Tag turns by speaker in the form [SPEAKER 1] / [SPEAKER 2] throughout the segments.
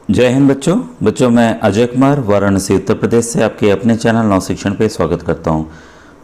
[SPEAKER 1] जय हिंद बच्चों मैं अजय कुमार वाराणसी उत्तर प्रदेश से आपके अपने चैनल नव शिक्षण पे स्वागत करता हूं।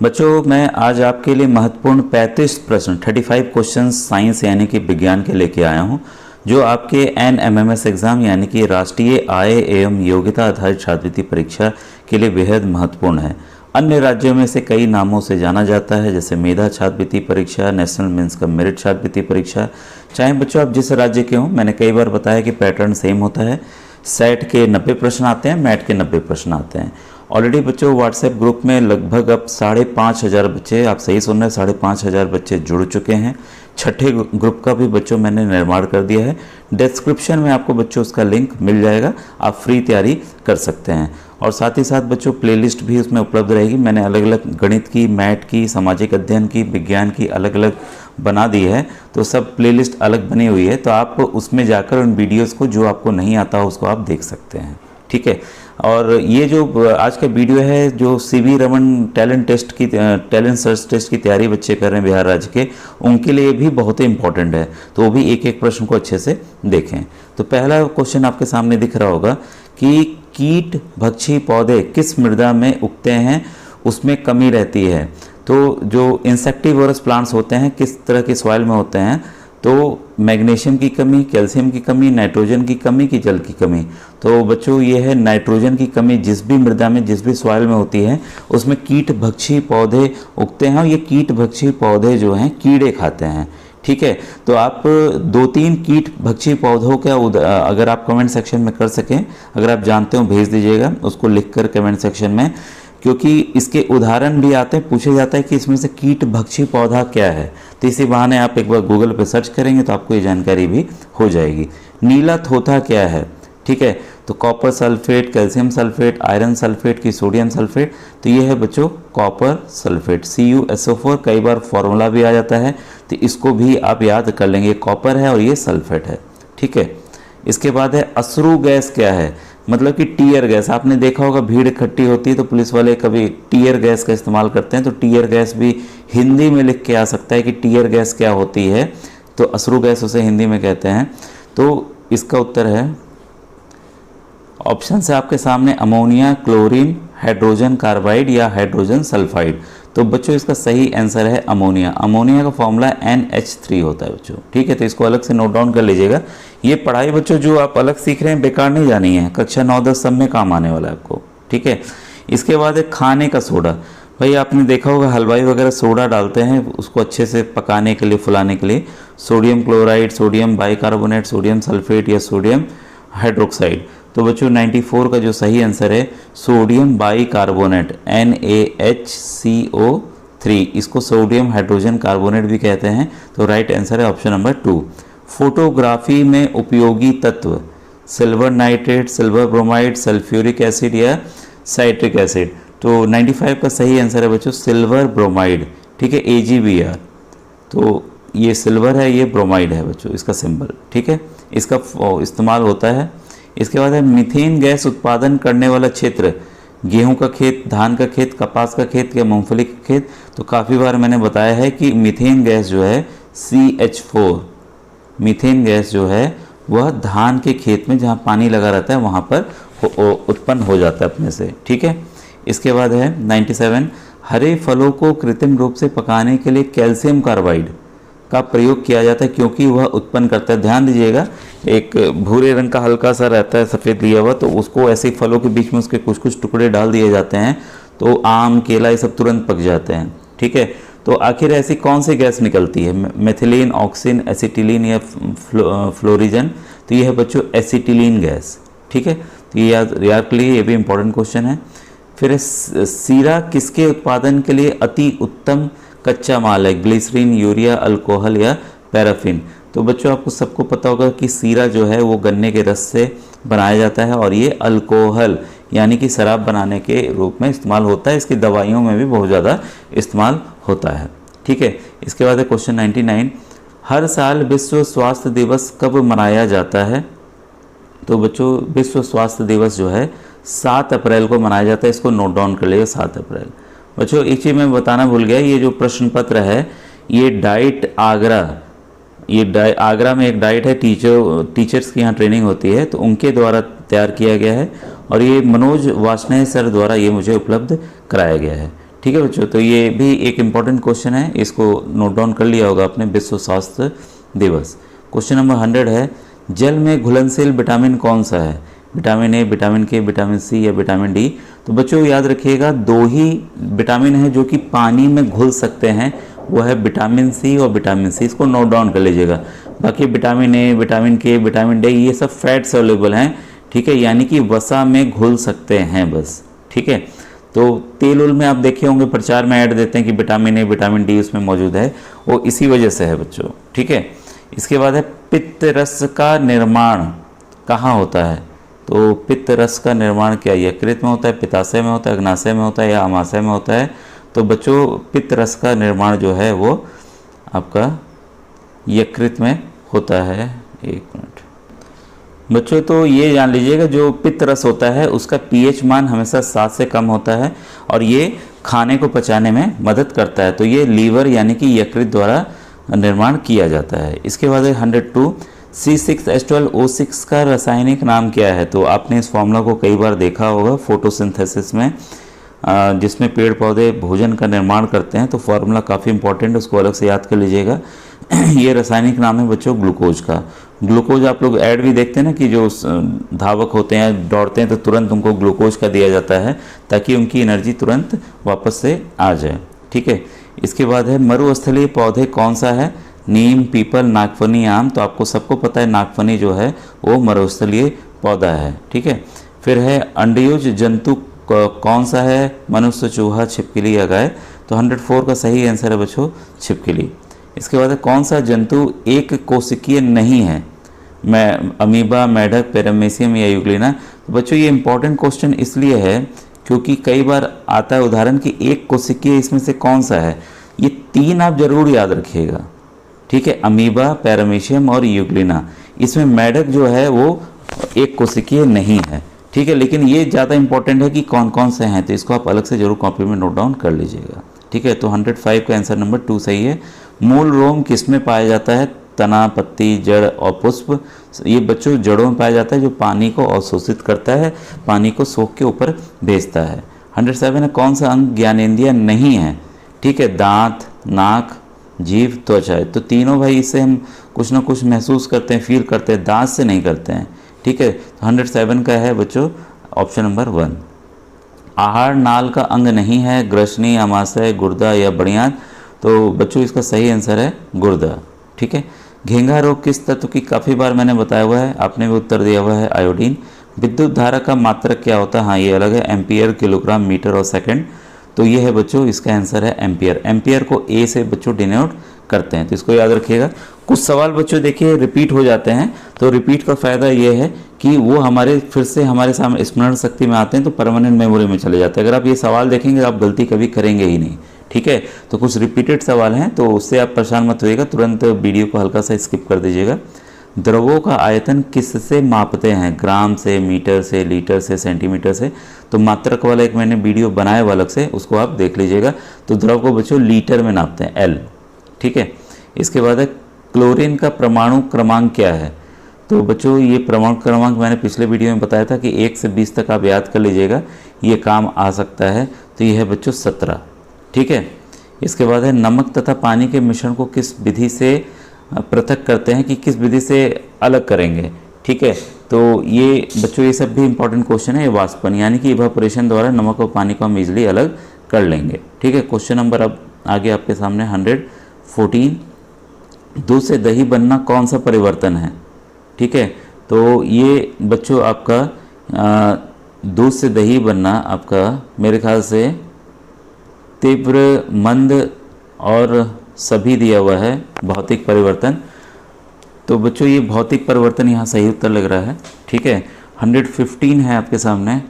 [SPEAKER 1] बच्चों मैं आज आपके लिए महत्वपूर्ण 35 प्रश्न 35 क्वेश्चन साइंस यानी कि विज्ञान के लेके आया हूं, जो आपके NMMS एग्ज़ाम यानी कि राष्ट्रीय आय एवं योग्यता आधारित छात्रवृत्ति परीक्षा के लिए बेहद महत्वपूर्ण है। अन्य राज्यों में से कई नामों से जाना जाता है, जैसे मेधा छात्रवृत्ति परीक्षा, नेशनल मेंस कम मेरिट छात्रवृत्ति परीक्षा। चाहे बच्चों आप जिस राज्य के हों, मैंने कई बार बताया कि पैटर्न सेम होता है। सेट के 90 प्रश्न आते हैं, मैट के 90 प्रश्न आते हैं। ऑलरेडी बच्चों व्हाट्सएप ग्रुप में लगभग अब 5,500 बच्चे, आप सही सुन रहे हैं, 5,500 बच्चे जुड़ चुके हैं। छठे ग्रुप का भी बच्चों मैंने निर्माण कर दिया है। डिस्क्रिप्शन में आपको बच्चों उसका लिंक मिल जाएगा, आप फ्री तैयारी कर सकते हैं। और साथ ही साथ बच्चों प्लेलिस्ट भी उसमें उपलब्ध रहेगी। मैंने अलग अलग गणित की, मैथ की, सामाजिक अध्ययन की, विज्ञान की अलग अलग बना दी है, तो सब प्लेलिस्ट अलग बनी हुई है, तो आप उसमें जाकर उन वीडियोस को जो आपको नहीं आता हो उसको आप देख सकते हैं। ठीक है। और ये जो आज का वीडियो है, जो CV Raman talent search test की तैयारी बच्चे कर रहे हैं बिहार राज्य के, उनके लिए भी बहुत ही इंपॉर्टेंट है, तो वो भी एक एक प्रश्न को अच्छे से देखें। तो पहला क्वेश्चन आपके सामने दिख रहा होगा कि कीट भक्षी पौधे किस मृदा में उगते हैं, उसमें कमी रहती है। तो जो इंसेक्टिवोरस प्लांट्स होते हैं किस तरह के सॉइल में होते हैं, तो मैग्नीशियम की कमी, कैल्शियम की कमी, नाइट्रोजन की कमी की जल की कमी। तो बच्चों ये है नाइट्रोजन की कमी, जिस भी मृदा में, जिस भी सॉइल में होती है उसमें कीट भक्षी पौधे उगते हैं, और ये कीट भक्षी पौधे जो हैं कीड़े खाते हैं। ठीक है। तो आप 2-3 कीट भक्षी पौधों का अगर आप कमेंट सेक्शन में कर सकें, अगर आप जानते हो भेज दीजिएगा उसको लिखकर कमेंट सेक्शन में, क्योंकि इसके उदाहरण भी आते हैं, पूछे जाता है कि इसमें से कीट भक्षी पौधा क्या है। तो इसी बहाने आप एक बार गूगल पे सर्च करेंगे तो आपको ये जानकारी भी हो जाएगी। नीला थोथा क्या है, ठीक है, तो copper sulphate, calcium sulphate, iron sulphate की सोडियम सल्फेट, तो ये है बच्चों कॉपर सल्फेट, CuSO4। कई बार फॉर्मूला भी आ जाता है, तो इसको भी आप याद कर लेंगे, कॉपर है और ये सल्फेट है। ठीक है। इसके बाद है अश्रु गैस क्या है, मतलब कि टीयर गैस। आपने देखा होगा भीड़ इकट्ठी होती है तो पुलिस वाले कभी टीयर गैस का इस्तेमाल करते हैं, तो टीयर गैस भी हिंदी में लिख के आ सकता है कि टीयर गैस क्या होती है, तो अश्रु गैस उसे हिंदी में कहते हैं। तो इसका उत्तर है ऑप्शन से आपके सामने अमोनिया, क्लोरीन, हाइड्रोजन कार्बाइड या हाइड्रोजन सल्फाइड। तो बच्चों इसका सही आंसर है अमोनिया। अमोनिया का फॉर्मूला NH3 होता है बच्चों। ठीक है, तो इसको अलग से नोट डाउन कर लीजिएगा। ये पढ़ाई बच्चों जो आप अलग सीख रहे हैं बेकार नहीं जानी है, कक्षा 9-10 सब में काम आने वाला है आपको। ठीक है। इसके बाद है खाने का सोडा। भाई आपने देखा होगा हलवाई वगैरह सोडा डालते हैं उसको अच्छे से पकाने के लिए, फुलाने के लिए। Sodium chloride, sodium bicarbonate, sodium sulphate या सोडियम हाइड्रोक्साइड। तो बच्चों 94 का जो सही आंसर है सोडियम बाइकार्बोनेट, NaHCO3। इसको सोडियम हाइड्रोजन कार्बोनेट भी कहते हैं। तो राइट आंसर है ऑप्शन नंबर 2। फोटोग्राफी में उपयोगी तत्व silver nitrate, silver bromide, sulphuric acid या साइट्रिक एसिड। तो 95 का सही आंसर है बच्चों सिल्वर ब्रोमाइड। ठीक है, AgBr। तो ये सिल्वर है, ये ब्रोमाइड है बच्चों इसका सिंबल। ठीक है, इसका इस्तेमाल होता है। इसके बाद है मीथेन गैस उत्पादन करने वाला क्षेत्र, गेहूं का खेत, धान का खेत, कपास का खेत या मूंगफली का खेत। तो काफ़ी बार मैंने बताया है कि मीथेन गैस जो है CH4, मीथेन गैस जो है वह धान के खेत में जहाँ पानी लगा रहता है वहाँ पर उत्पन्न हो जाता है अपने से। ठीक है। इसके बाद है 97, हरे फलों को कृत्रिम रूप से पकाने के लिए कैल्शियम कार्बाइड का प्रयोग किया जाता है क्योंकि वह उत्पन्न करता है। ध्यान दीजिएगा, एक भूरे रंग का हल्का सा रहता है सफ़ेद लिया हुआ, तो उसको ऐसे फलों के बीच में उसके कुछ कुछ टुकड़े डाल दिए जाते हैं, तो आम, केला ये सब तुरंत पक जाते हैं। ठीक है। तो आखिर ऐसी कौन सी गैस निकलती है, मेथिलीन, ऑक्सीन, एसिटिलीन या फ्लोरिजन। तो ये है बच्चों एसिटिलीन गैस। ठीक है, तो ये याद के लिए ये भी इंपॉर्टेंट क्वेश्चन है। फिर सीरा किसके उत्पादन के लिए अति उत्तम कच्चा माल है, ग्लिसरीन, यूरिया, अल्कोहल या पैराफिन। तो बच्चों आपको सबको पता होगा कि सीरा जो है वो गन्ने के रस से बनाया जाता है, और ये अल्कोहल यानी कि शराब बनाने के रूप में इस्तेमाल होता है। इसकी दवाइयों में भी बहुत ज़्यादा इस्तेमाल होता है। ठीक है। इसके बाद है क्वेश्चन 99, हर साल विश्व स्वास्थ्य दिवस कब मनाया जाता है। तो बच्चों विश्व स्वास्थ्य दिवस जो है 7 अप्रैल को मनाया जाता है। इसको नोट डाउन कर लीजिए, 7 अप्रैल। बच्चों एक चीज़ मैं बताना भूल गया, ये जो प्रश्न पत्र है ये डाइट आगरा ये आगरा में एक डाइट है, टीचर्स की यहाँ ट्रेनिंग होती है, तो उनके द्वारा तैयार किया गया है और ये मनोज वासने सर द्वारा ये मुझे उपलब्ध कराया गया है। ठीक है बच्चों, तो ये भी एक इम्पॉर्टेंट क्वेश्चन है, इसको नोट डाउन कर लिया होगा आपने, विश्व स्वास्थ्य दिवस। क्वेश्चन नंबर 100 है, जल में घुलनशील विटामिन कौन सा है? विटामिन ए, विटामिन के, विटामिन सी या विटामिन डी? तो बच्चों याद रखिएगा, 2 ही विटामिन है जो कि पानी में घुल सकते हैं, वो है विटामिन सी और विटामिन सी। इसको नोट डाउन कर लीजिएगा। बाकी विटामिन ए, विटामिन के, विटामिन डी ये सब फैट सोल्यूबल हैं। ठीक है, यानी कि वसा में घुल सकते हैं बस। ठीक है, तो तेल उल में आप देखे होंगे प्रचार में ऐड देते हैं कि विटामिन ए, विटामिन डी उसमें मौजूद है, वो इसी वजह से है बच्चों। ठीक है, इसके बाद है पित्त रस का निर्माण कहाँ होता है? तो पित्त रस का निर्माण क्या यकृत में होता है, पित्ताशय में होता है, अग्नाशय में होता है या आमाशय में होता है? तो बच्चों पित्त रस का निर्माण जो है वो आपका यकृत में होता है। 1 मिनट बच्चों, तो ये जान लीजिएगा जो पित्त रस होता है उसका पीएच मान हमेशा 7 से कम होता है और ये खाने को पचाने में मदद करता है। तो ये लीवर यानी कि यकृत द्वारा निर्माण किया जाता है। इसके बाद 102 C6H12O6 का रासायनिक नाम क्या है? तो आपने इस फॉर्मूला को कई बार देखा होगा फोटोसिंथेसिस में, जिसमें पेड़ पौधे भोजन का निर्माण करते हैं, तो फार्मूला काफ़ी इंपॉर्टेंट है, उसको अलग से याद कर लीजिएगा। ये रासायनिक नाम है बच्चों ग्लूकोज का। ग्लूकोज आप लोग ऐड भी देखते हैं ना कि जो धावक होते हैं दौड़ते हैं तो तुरंत उनको ग्लूकोज का दिया जाता है ताकि उनकी एनर्जी तुरंत वापस से आ जाए। ठीक है, इसके बाद है मरुस्थलीय पौधे कौन सा है? नीम, पीपल, नागफनी, आम। तो आपको सबको पता है नागफनी जो है वो मरुस्थलीय पौधा है। ठीक है, फिर है अंडयुज जंतु कौन सा है? मनुष्य, चूहा, छिपकली या गाय? तो 104 का सही आंसर है बच्चों छिपकली। इसके बाद कौन सा जंतु एक कोशिकीय नहीं है? मैं अमीबा, मेढक, पैरामीशियम या यूग्लिना? तो बच्चों ये इंपॉर्टेंट क्वेश्चन इसलिए है क्योंकि कई बार आता है उदाहरण कि एक कोशिकीय इसमें से कौन सा है। ये 3 आप जरूर याद रखिएगा। ठीक है, अमीबा, पैरामीशियम और यूग्लिना। इसमें मेढक जो है वो एक कोशिकीय नहीं है। ठीक है, लेकिन ये ज़्यादा इंपॉर्टेंट है कि कौन कौन से हैं, तो इसको आप अलग से जरूर कॉपी में नोट डाउन कर लीजिएगा। ठीक है, तो 105 का आंसर नंबर 2 सही है। मूल रोम किस में पाया जाता है? तना, पत्ती, जड़ और पुष्प। ये बच्चों जड़ों में पाया जाता है जो पानी को अवशोषित करता है, पानी को सोख के ऊपर भेजता है। 107 है, कौन सा अंग ज्ञानेंद्रिय नहीं है? ठीक है, दांत, नाक, जीभ, त्वचा है। तो तीनों भाई इससे हम कुछ ना कुछ महसूस करते हैं, फील करते हैं, दांत से नहीं करते हैं। ठीक है, तो 107 का है बच्चों ऑप्शन नंबर 1। आहार नाल का अंग नहीं है? ग्रसनी, आमाशय, गुर्दा या बड़ियाद? तो बच्चों इसका सही आंसर है गुर्दा। ठीक है, घेंघा रोग किस तत्व की? काफ़ी बार मैंने बताया हुआ है, आपने भी उत्तर दिया हुआ है आयोडीन। विद्युत धारा का मात्रक क्या होता है? हाँ ये अलग है, एम्पियर, किलोग्राम, मीटर और सेकंड। तो ये है बच्चों इसका आंसर है एम्पियर। एम्पियर को ए से बच्चों डिनोट करते हैं, तो इसको याद रखिएगा। कुछ सवाल बच्चों देखिए रिपीट हो जाते हैं, तो रिपीट का फ़ायदा ये है कि वो हमारे फिर से हमारे सामने स्मरण शक्ति में आते हैं, तो परमानेंट मेमोरी में चले जाते हैं। अगर आप ये सवाल देखेंगे आप गलती कभी करेंगे ही नहीं। ठीक है, तो कुछ रिपीटेड सवाल हैं, तो उससे आप परेशान मत होइएगा, तुरंत वीडियो को हल्का सा स्किप कर दीजिएगा। द्रवों का आयतन किससे मापते हैं? ग्राम से, मीटर से, लीटर से, सेंटीमीटर से? तो मात्रक वाला एक मैंने वीडियो बनाया हुआ अलग से, उसको आप देख लीजिएगा। तो द्रव को बच्चों लीटर में नापते हैं, एल। ठीक है, इसके बाद है क्लोरीन का परमाणु क्रमांक क्या है? तो बच्चों ये परमाणु क्रमांक मैंने पिछले वीडियो में बताया था कि 1 से 20 तक आप याद कर लीजिएगा, ये काम आ सकता है। तो ये है बच्चों 17। ठीक है, इसके बाद है नमक तथा पानी के मिश्रण को किस विधि से पृथक करते हैं, कि किस विधि से अलग करेंगे? ठीक है, तो ये बच्चों ये सब भी इंपॉर्टेंट क्वेश्चन है। ये वाष्पन यानी कि इवापोरेशन द्वारा नमक और पानी को हम इजीली अलग कर लेंगे। ठीक है, क्वेश्चन नंबर अब आगे आपके सामने 114। दूध से दही बनना कौन सा परिवर्तन है? ठीक है, तो ये बच्चों आपका दूध से दही बनना आपका मेरे ख्याल से तीव्र, मंद और सभी दिया हुआ है भौतिक परिवर्तन। तो बच्चों ये भौतिक परिवर्तन यहाँ सही उत्तर लग रहा है। ठीक है, 115 है आपके सामने।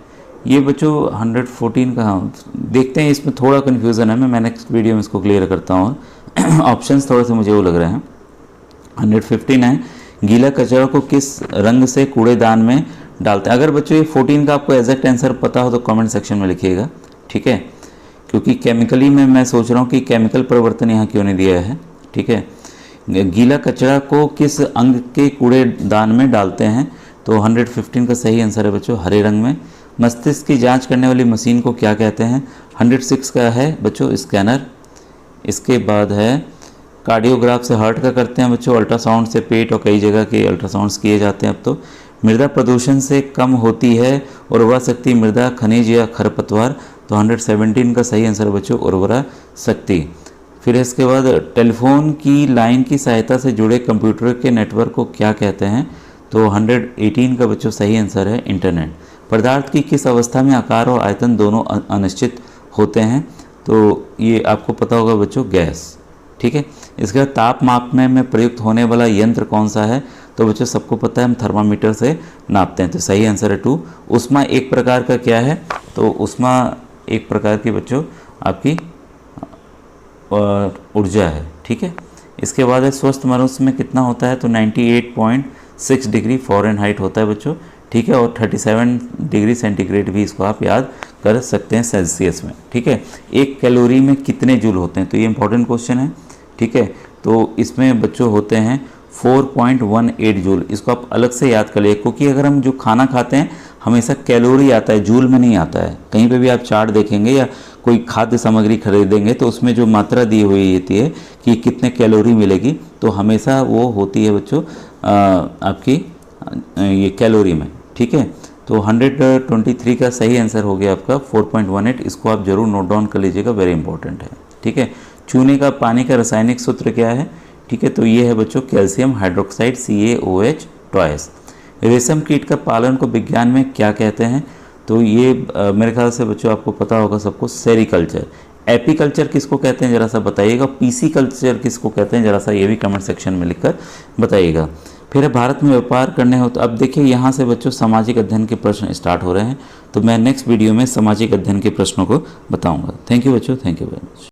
[SPEAKER 1] ये बच्चों 114 कहाँ देखते हैं, इसमें थोड़ा कन्फ्यूज़न है, मैं नेक्स्ट वीडियो में इसको क्लियर करता हूँ। ऑप्शंस थोड़े से मुझे वो लग रहे हैं। 115 है, गीला कचरा को किस रंग से कूड़ेदान में डालते हैं? अगर बच्चों ये 14 का आपको एग्जैक्ट आंसर पता हो तो कमेंट सेक्शन में लिखिएगा। ठीक है, क्योंकि केमिकली में मैं सोच रहा हूँ कि केमिकल परिवर्तन यहाँ क्यों नहीं दिया है। ठीक है, गीला कचरा को किस अंग के कूड़ेदान में डालते हैं? तो 115 का सही आंसर है बच्चों हरे रंग में। मस्तिष्क की जांच करने वाली मशीन को क्या कहते हैं? 106 का है बच्चों स्कैनर। इसके बाद है कार्डियोग्राफ से हार्ट का करते हैं बच्चों, अल्ट्रासाउंड से पेट और कई जगह के अल्ट्रासाउंड्स किए जाते हैं अब तो। मृदा प्रदूषण से कम होती है उर्वरा शक्ति मृदा, खनिज या खरपतवार? तो 117 का सही आंसर बच्चों उर्वरा शक्ति। फिर इसके बाद टेलीफोन की लाइन की सहायता से जुड़े कंप्यूटर के नेटवर्क को क्या कहते हैं? तो 118 का बच्चों सही आंसर है इंटरनेट। पदार्थ की किस अवस्था में आकार और आयतन दोनों अनिश्चित होते हैं? तो ये आपको पता होगा बच्चों गैस। ठीक है। इसके बाद ताप मापने में प्रयुक्त होने वाला यंत्र कौन सा है? तो बच्चों सबको पता है हम थर्मामीटर से नापते हैं, तो सही आंसर है 2। उष्मा एक प्रकार का क्या है? तो उष्मा एक प्रकार की बच्चों आपकी ऊर्जा है। ठीक है। इसके बाद है स्वस्थ मनुष्य में कितना होता है? तो 98.6 डिग्री फ़ारेनहाइट होता है बच्चों। ठीक है। और 37 डिग्री सेंटीग्रेड भी इसको आप याद कर सकते हैं सेल्सियस में। ठीक है। एक कैलोरी में कितने जूल होते हैं? तो ये इंपॉर्टेंट क्वेश्चन है। ठीक है। तो इसमें बच्चों होते हैं 4.18 जूल। इसको आप अलग से याद कर लिए, क्योंकि अगर हम जो खाना खाते हैं हमेशा कैलोरी आता है, जूल में नहीं आता है। कहीं पे भी आप चार्ट देखेंगे या कोई खाद्य सामग्री खरीदेंगे तो उसमें जो मात्रा दी हुई होती है कि कितने कैलोरी मिलेगी, तो हमेशा वो होती है बच्चों आपकी ये कैलोरी में। ठीक है। तो 123 का सही आंसर हो गया आपका 4.18। इसको आप जरूर नोट डाउन कर लीजिएगा, वेरी इंपॉर्टेंट है। ठीक है। चूने का पानी का रासायनिक सूत्र क्या है? ठीक है। तो ये है बच्चों कैल्शियम हाइड्रोक्साइड CaOH ट्वाइस। रेशम कीट का पालन को विज्ञान में क्या कहते हैं? तो ये मेरे ख्याल से बच्चों आपको पता होगा सबको, सेरिकल्चर। एपीकल्चर किसको कहते हैं जरा सा बताइएगा। पीसी कल्चर किसको कहते हैं जरा सा ये भी कमेंट सेक्शन में लिखकर बताइएगा। फिर भारत में व्यापार करने हो तो अब देखिए यहाँ से बच्चों सामाजिक अध्ययन के प्रश्न स्टार्ट हो रहे हैं, तो मैं नेक्स्ट वीडियो में सामाजिक अध्ययन के प्रश्नों को बताऊंगा। थैंक यू बच्चों, थैंक यू वेरी मच।